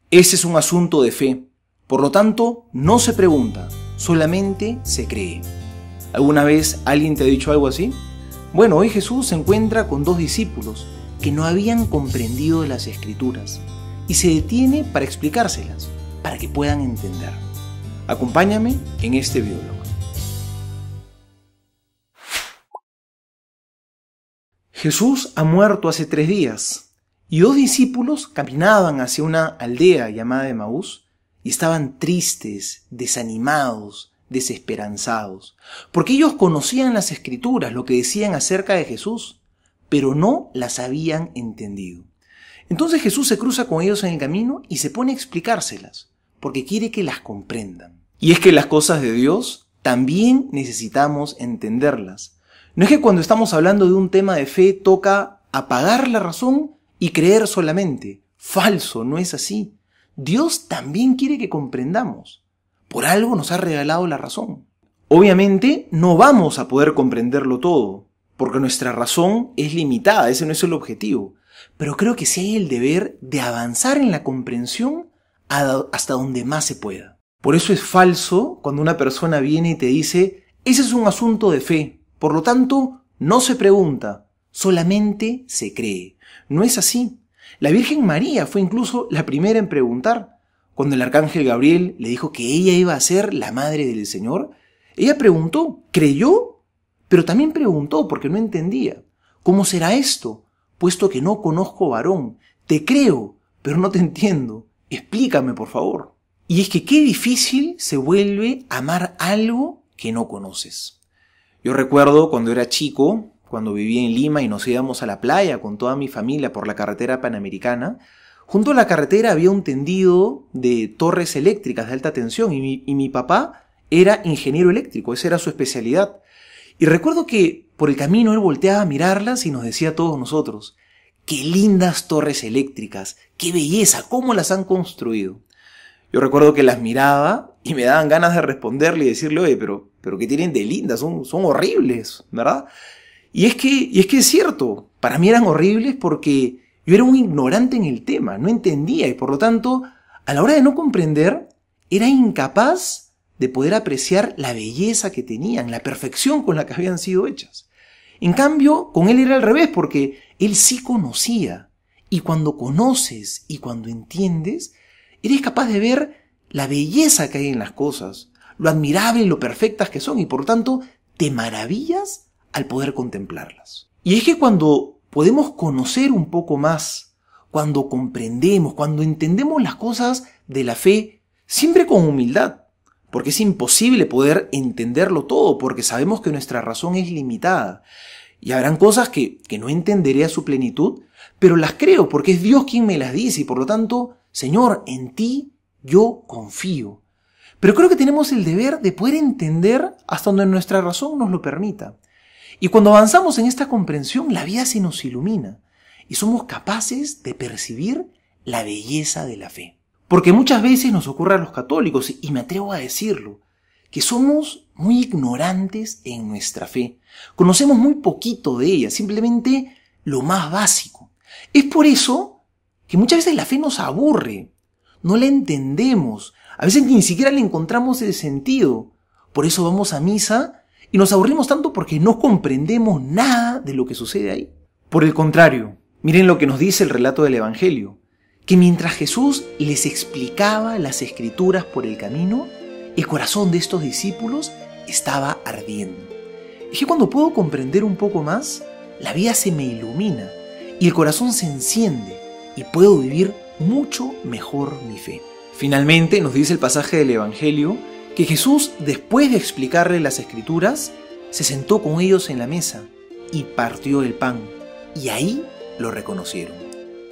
Ese es un asunto de fe. Por lo tanto, no se pregunta, solamente se cree. ¿Alguna vez alguien te ha dicho algo así? Bueno, hoy Jesús se encuentra con dos discípulos que no habían comprendido las Escrituras y se detiene para explicárselas, para que puedan entender. Acompáñame en este videoblog. Jesús ha muerto hace 3 días y 2 discípulos caminaban hacia una aldea llamada Emaús y estaban tristes, desanimados, desesperanzados, porque ellos conocían las Escrituras, lo que decían acerca de Jesús, pero no las habían entendido. Entonces Jesús se cruza con ellos en el camino y se pone a explicárselas, porque quiere que las comprendan. Y es que las cosas de Dios también necesitamos entenderlas. No es que cuando estamos hablando de un tema de fe toca apagar la razón y creer solamente. Falso, no es así. Dios también quiere que comprendamos. Por algo nos ha regalado la razón. Obviamente no vamos a poder comprenderlo todo, porque nuestra razón es limitada, ese no es el objetivo. Pero creo que sí hay el deber de avanzar en la comprensión hasta donde más se pueda. Por eso es falso cuando una persona viene y te dice, ese es un asunto de fe, por lo tanto no se pregunta, solamente se cree. No es así. La Virgen María fue incluso la primera en preguntar. Cuando el arcángel Gabriel le dijo que ella iba a ser la madre del Señor, ella preguntó, creyó, pero también preguntó porque no entendía. ¿Cómo será esto? Puesto que no conozco varón. Te creo, pero no te entiendo. Explícame, por favor. Y es que qué difícil se vuelve amar algo que no conoces. Yo recuerdo cuando era chico, cuando vivía en Lima y nos íbamos a la playa con toda mi familia por la carretera panamericana, junto a la carretera había un tendido de torres eléctricas de alta tensión y mi papá era ingeniero eléctrico, esa era su especialidad. Y recuerdo que por el camino él volteaba a mirarlas y nos decía a todos nosotros, ¡qué lindas torres eléctricas! ¡Qué belleza! ¿Cómo las han construido? Yo recuerdo que las miraba y me daban ganas de responderle y decirle, oye, pero ¿qué tienen de lindas? Son horribles, ¿verdad? Y es que es cierto, para mí eran horribles porque yo era un ignorante en el tema, no entendía y por lo tanto, a la hora de no comprender, era incapaz de poder apreciar la belleza que tenían, la perfección con la que habían sido hechas. En cambio, con él era al revés, porque él sí conocía. Y cuando conoces y cuando entiendes, eres capaz de ver la belleza que hay en las cosas, lo admirable y lo perfectas que son, y por tanto, te maravillas al poder contemplarlas. Y es que cuando podemos conocer un poco más, cuando comprendemos, cuando entendemos las cosas de la fe, siempre con humildad, porque es imposible poder entenderlo todo, porque sabemos que nuestra razón es limitada. Y habrán cosas que no entenderé a su plenitud, pero las creo porque es Dios quien me las dice y por lo tanto, Señor, en ti yo confío. Pero creo que tenemos el deber de poder entender hasta donde nuestra razón nos lo permita. Y cuando avanzamos en esta comprensión, la vida se nos ilumina y somos capaces de percibir la belleza de la fe. Porque muchas veces nos ocurre a los católicos, y me atrevo a decirlo, que somos muy ignorantes en nuestra fe. Conocemos muy poquito de ella, simplemente lo más básico. Es por eso que muchas veces la fe nos aburre, no la entendemos, a veces ni siquiera le encontramos el sentido. Por eso vamos a misa y nos aburrimos tanto porque no comprendemos nada de lo que sucede ahí. Por el contrario, miren lo que nos dice el relato del Evangelio, que mientras Jesús les explicaba las Escrituras por el camino, el corazón de estos discípulos estaba ardiendo. Es que cuando puedo comprender un poco más, la vida se me ilumina y el corazón se enciende y puedo vivir mucho mejor mi fe. Finalmente nos dice el pasaje del Evangelio que Jesús, después de explicarle las Escrituras, se sentó con ellos en la mesa y partió el pan, y ahí lo reconocieron.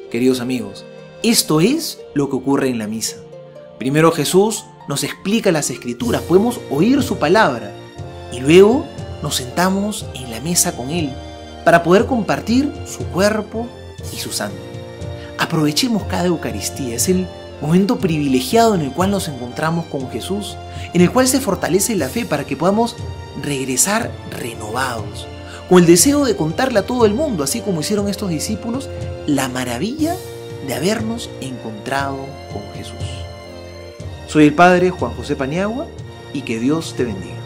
Queridos amigos, esto es lo que ocurre en la misa. Primero Jesús nos explica las Escrituras, podemos oír su palabra, y luego nos sentamos en la mesa con Él para poder compartir su cuerpo y su sangre. Aprovechemos cada Eucaristía, es el momento privilegiado en el cual nos encontramos con Jesús, en el cual se fortalece la fe para que podamos regresar renovados, con el deseo de contarle a todo el mundo, así como hicieron estos discípulos, la maravilla de habernos encontrado con Jesús. Soy el Padre Juan José Paniagua y que Dios te bendiga.